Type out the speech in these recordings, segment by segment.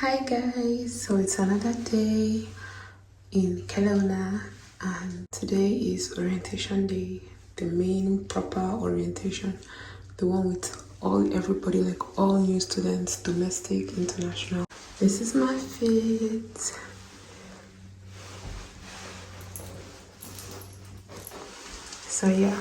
Hi guys, so it's another day in Kelowna and today is orientation day, the main proper orientation, the one with everybody, like all new students, domestic, international. This is my fit. So yeah,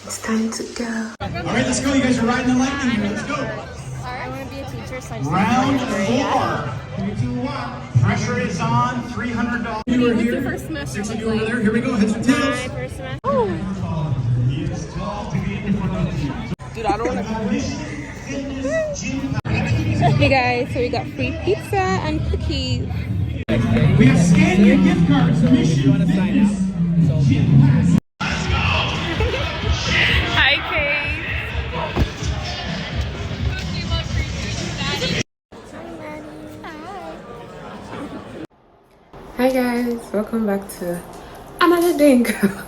it's time to go. Alright, let's go. You guys are riding the lightning here. Let's go. I want to be a teacher, so I just Round 4. 3, 2, 1. Pressure is on. $300. You are What's here. your first semester? 6 of you over there. Here we go. Heads and tails. My first semester. Oh. He is tall to be in front of you. Dude, I don't want to. Hey guys, so we got free pizza and cookies. We have Scania gift cards. Mission Fitness Gym Pass. Hi, Kate. Hi guys, welcome back to another day in Kelowna.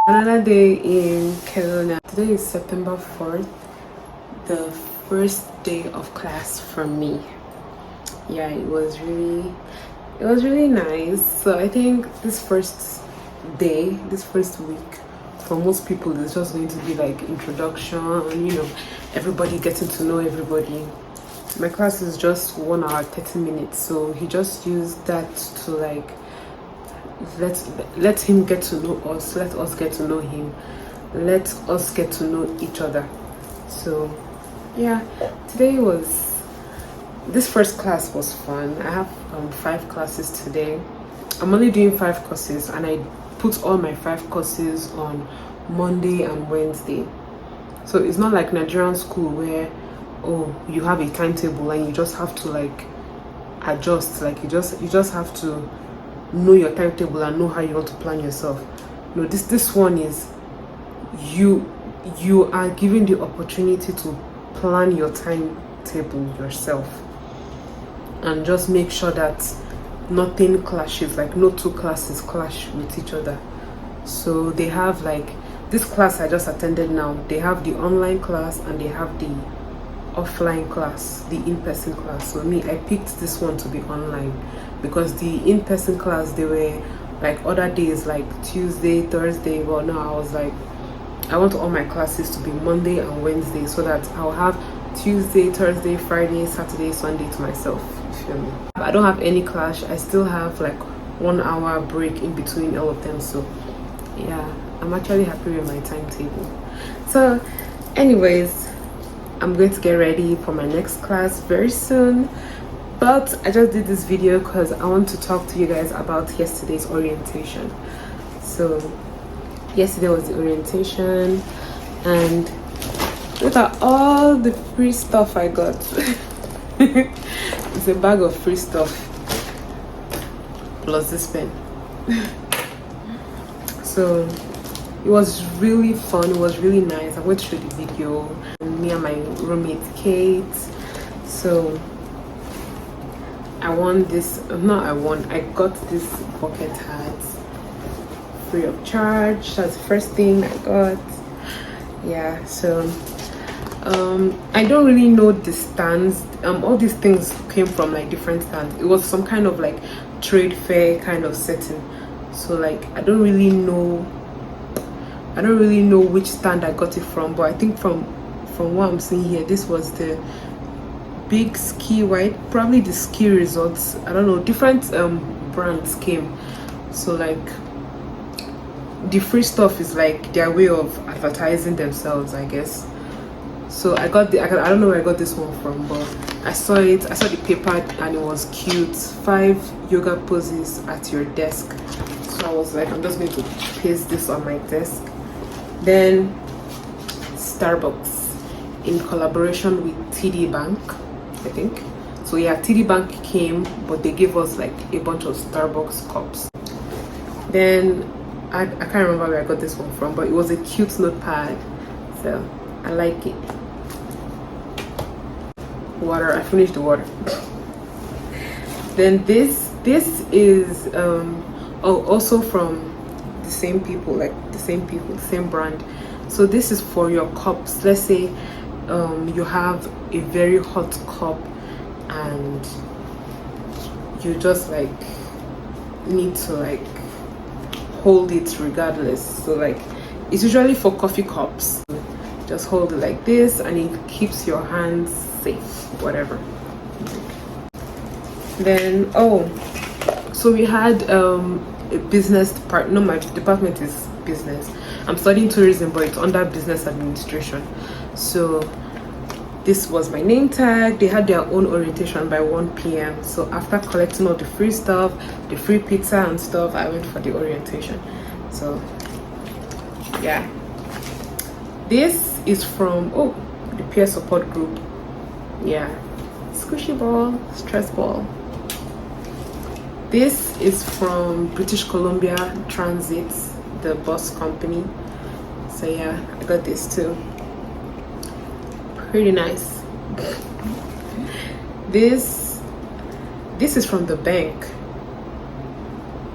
Another day in Kelowna. Today is September 4th, the first day of class for me. Yeah, it was really nice. So I think this first week for most people is just going to be like introduction, everybody getting to know everybody. My class is just 1 hour 30 minutes, so he just used that to like let him get to know us, let us get to know him, let us get to know each other. So yeah, this first class was fun. I have 5 classes today. I'm only doing 5 courses and I put all my 5 courses on Monday and Wednesday. So it's not like Nigerian school where you have a timetable and you just have to like adjust, like you just have to know your timetable and know how you want to plan yourself. No, this one is you are given the opportunity to plan your timetable yourself and just make sure that nothing clashes, like no 2 classes clash with each other. So they have like this class I just attended now, they have the online class and they have the offline class, the in-person class. So I picked this one to be online because the in-person class, they were like other days like Tuesday, Thursday. Well, no, I was like, I want all my classes to be Monday and Wednesday so that I'll have Tuesday, Thursday, Friday, Saturday, Sunday to myself. You feel me? I don't have any clash. I still have like 1 hour break in between all of them. So yeah, I'm actually happy with my timetable. So anyways, I'm going to get ready for my next class very soon, but I just did this video because I want to talk to you guys about yesterday's orientation. So yesterday was the orientation and look at all the free stuff I got. It's a bag of free stuff plus this pen. So it was really fun, it was really nice. I went through the video, me and my roommate Kate. So I got this bucket hat free of charge. That's the first thing I got. Yeah, so I don't really know the stands. All these things came from like different stands. It was some kind of like trade fair kind of setting. So like I don't really know which stand I got it from, but I think from what I'm seeing here, this was the big ski white, probably the ski resorts. I don't know, different brands came. So like the free stuff is like their way of advertising themselves, I guess. So I don't know where I got this one from, but I saw the paper and it was cute. 5 yoga poses at your desk. So I was like, I'm just going to paste this on my desk. Then Starbucks in collaboration with TD Bank, I think. So yeah, TD Bank came, but they gave us like a bunch of Starbucks cups. Then I can't remember where I got this one from, but it was a cute notepad, so I like it. Water, I finished the water. Then this is also from the same people, the same brand. So this is for your cups. Let's say you have a very hot cup and you just like need to like hold it regardless. So like it's usually for coffee cups. Just hold it like this and it keeps your hands safe, whatever. Then so we had a business department. No, my department is business. I'm studying tourism, but it's under business administration. So this was my name tag. They had their own orientation by 1 p.m. So after collecting all the free stuff, the free pizza and stuff, I went for the orientation. So yeah, this is from the peer support group. Yeah, squishy ball, stress ball. This is from British Columbia Transit, the bus company. So yeah, I got this too. Pretty nice. This is from the bank,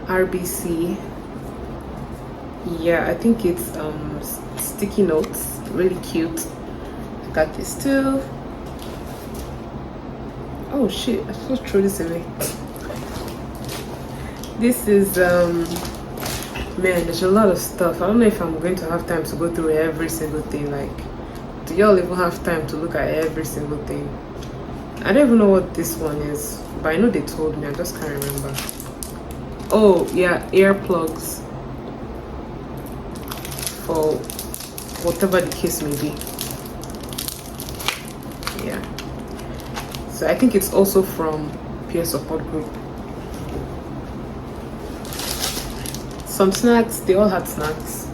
RBC. Yeah, I think it's sticky notes, really cute. I got this too. Oh shit, I supposed to throw this away. This is man, there's a lot of stuff. I don't know if I'm going to have time to go through every single thing. Like, do y'all even have time to look at every single thing? I don't even know what this one is, but I know they told me, I just can't remember. Oh yeah, earplugs for whatever the case may be. Yeah, so I think it's also from peer support group. Some snacks, they all had snacks.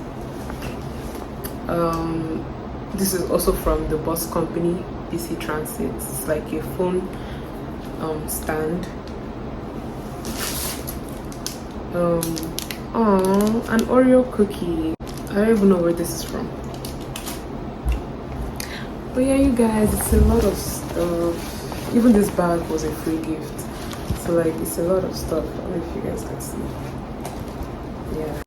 This is also from the bus company, BC Transit. It's like a phone stand. An Oreo cookie. I don't even know where this is from. But yeah, you guys, it's a lot of stuff. Even this bag was a free gift. So like, it's a lot of stuff. I don't know if you guys can see. Yeah.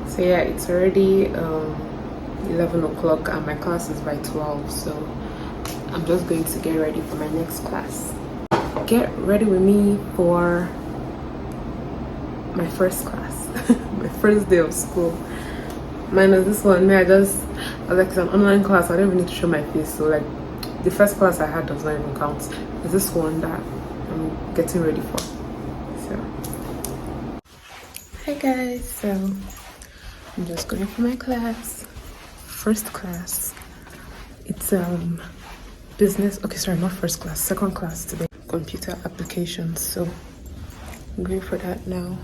So yeah, it's already 11 o'clock and my class is by 12. So I'm just going to get ready for my next class. Get ready with me for my first class. My first day of school. Minus this one, I was like, it's an online class. I don't even need to show my face. So like, the first class I had does not even count. It's this one that I'm getting ready for. So, hi guys. So I'm just going for my class. First class. It's business. Okay, sorry, not first class. Second class today. Computer applications. So I'm going for that now.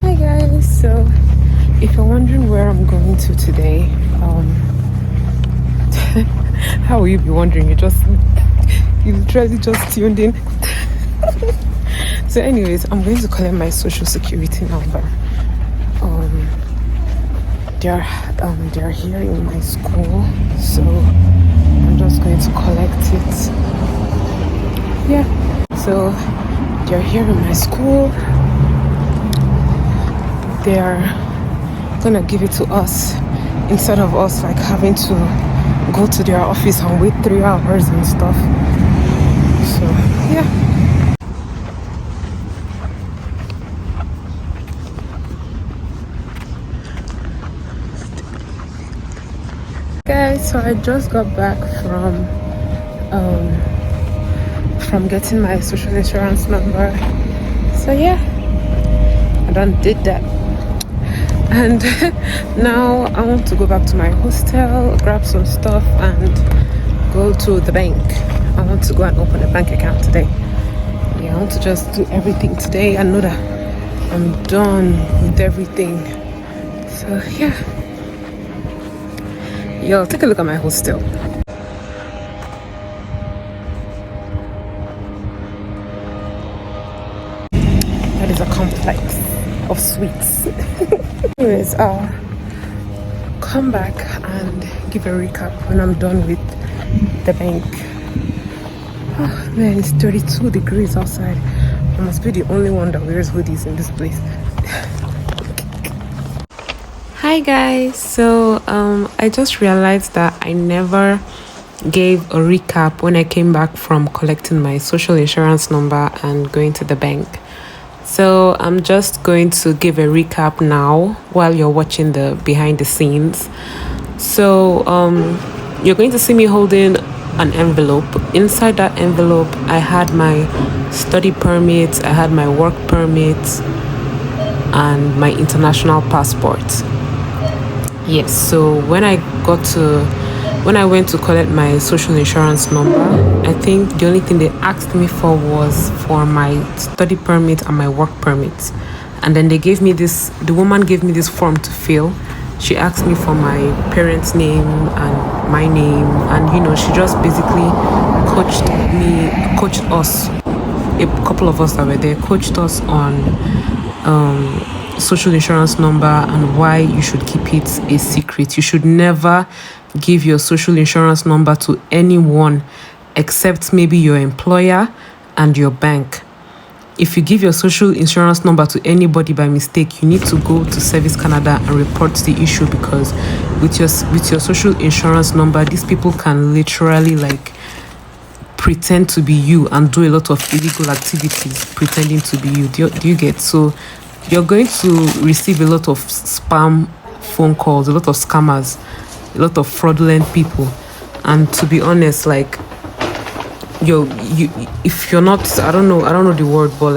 Hi guys, so if you're wondering where I'm going to today, how will you be wondering? You literally just tuned in. So anyways, I'm going to collect my social security number. They're here in my school, so I'm just going to collect it. Yeah, so they're here in my school. They're gonna give it to us instead of us like having to go to their office and wait 3 hours and stuff. So yeah. Guys, so I just got back from getting my social insurance number. So yeah, I done did that. And now I want to go back to my hostel, grab some stuff and go to the bank. I want to go and open a bank account today. Yeah, I want to just do everything today. I know that I'm done with everything. So yeah. Yo, take a look at my hostel. That is a complex of suites. Anyways, come back and give a recap when I'm done with the bank. Oh man, it's 32 degrees outside. I must be the only one that wears hoodies in this place. Hi guys, so I just realized that I never gave a recap when I came back from collecting my social insurance number and going to the bank. So I'm just going to give a recap now while you're watching the behind the scenes. So you're going to see me holding an envelope. Inside that envelope I had my study permit, I had my work permit, and my international passport. Yes, so when I went to collect my social insurance number, I think the only thing they asked me for was for my study permit and my work permit. And then the woman gave me this form to fill. She asked me for my parents' name and my name, and she just basically coached us, a couple of us that were there, coached us on social insurance number and why you should keep it a secret. You should never give your social insurance number to anyone except maybe your employer and your bank. If you give your social insurance number to anybody by mistake, you need to go to Service Canada and report the issue, because with your social insurance number, these people can literally pretend to be you and do a lot of illegal activities pretending to be you. Do you get? So you're going to receive a lot of spam phone calls, a lot of scammers, a lot of fraudulent people. And to be honest, if you're not, I don't know the word, but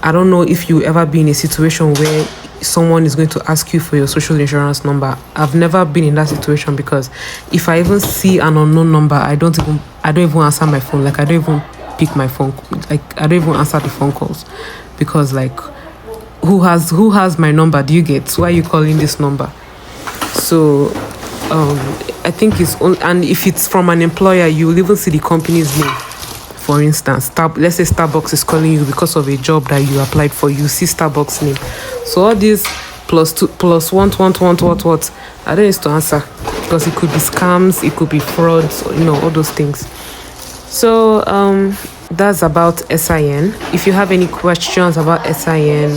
I don't know if you ever been in a situation where someone is going to ask you for your social insurance number. I've never been in that situation, because if I even see an unknown number, I don't even answer my phone. I don't even pick my phone. I don't even answer the phone calls, because who has my number? Do you get? Why are you calling this number? So I think it's only, and if it's from an employer, you will even see the company's name. For instance, let's say Starbucks is calling you because of a job that you applied for. You see Starbucks name. So all these +2 +1 what I don't need to answer, because it could be scams, it could be frauds, all those things. So that's about SIN. If you have any questions about SIN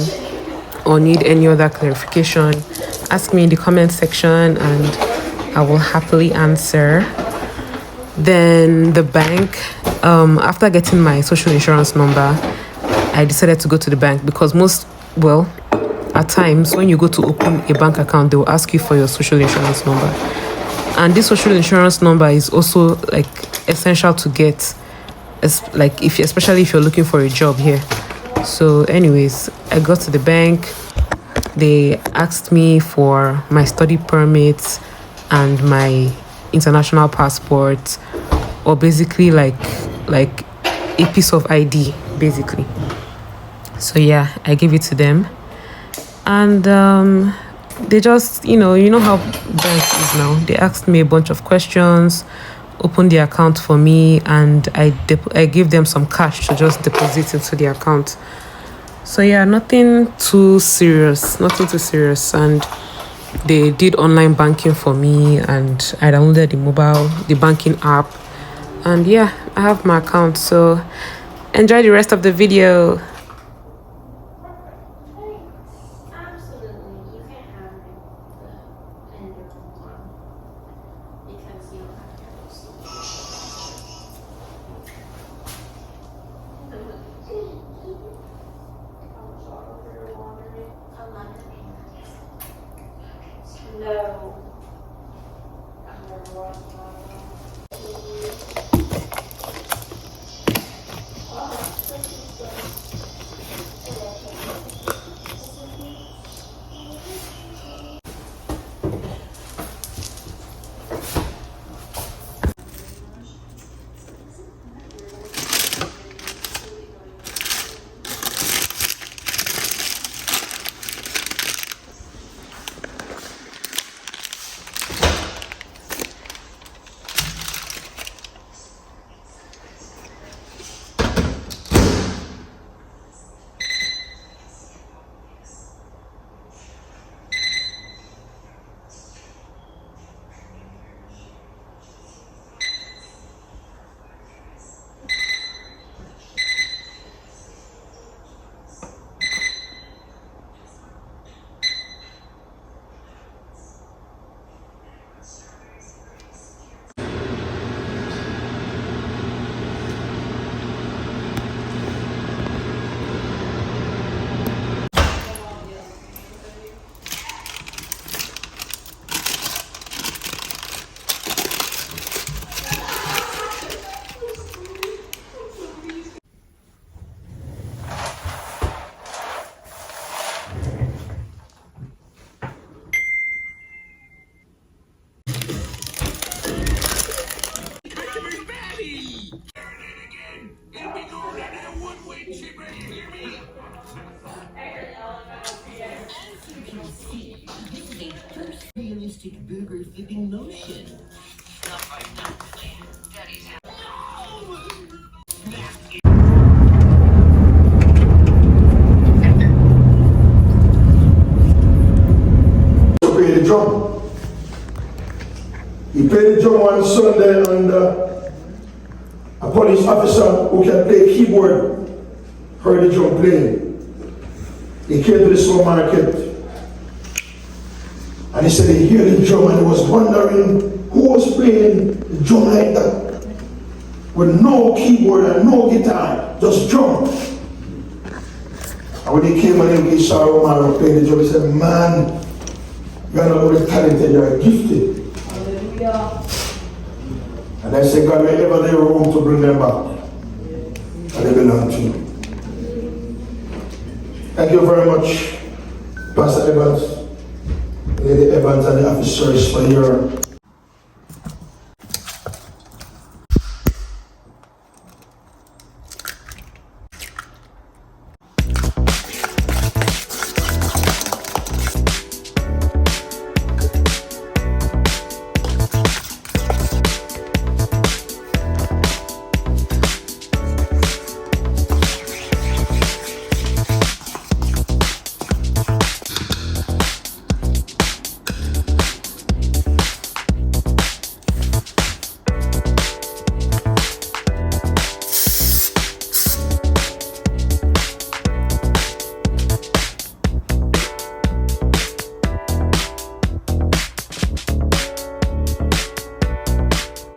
or need any other clarification, ask me in the comment section and I will happily answer. Then the bank, after getting my social insurance number, I decided to go to the bank, because at times when you go to open a bank account, they will ask you for your social insurance number. And this social insurance number is also essential to get, especially if you're looking for a job here. So anyways, I got to the bank. They asked me for my study permit and my international passport, or basically like a piece of ID basically. So yeah, I gave it to them, and they just you know how bank is now. They asked me a bunch of questions, opened the account for me, and I gave them some cash to just deposit into the account. So yeah, nothing too serious, and they did online banking for me, and I downloaded the banking app, and yeah, I have my account. So enjoy the rest of the video. artistic burger flipping motion. Play the drum. He played the drum on Sunday, and a police officer who can play keyboard heard the drum playing. He came to the supermarket and he said he heard the drum and he was wondering who was playing the drum like that with no keyboard and no guitar, just drum. And when he came and he saw a man playing the drum, he said, man, you're not only talented, you're gifted. Hallelujah. And I said, God, wherever they room to bring them back, and they belong to you. Thank you very much, Pastor Evans, Lady Evans, and the officers for your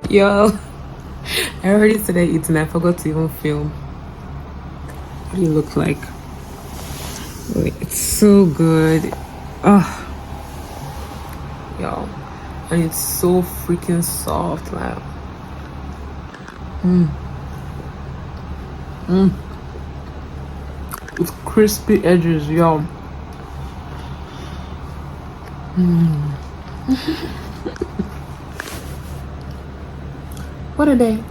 Yo, I already said I eating. I forgot to even film. What do you look like? Wait, it's so good. Yo, and it's so freaking soft. Like, with crispy edges, yo. What a day.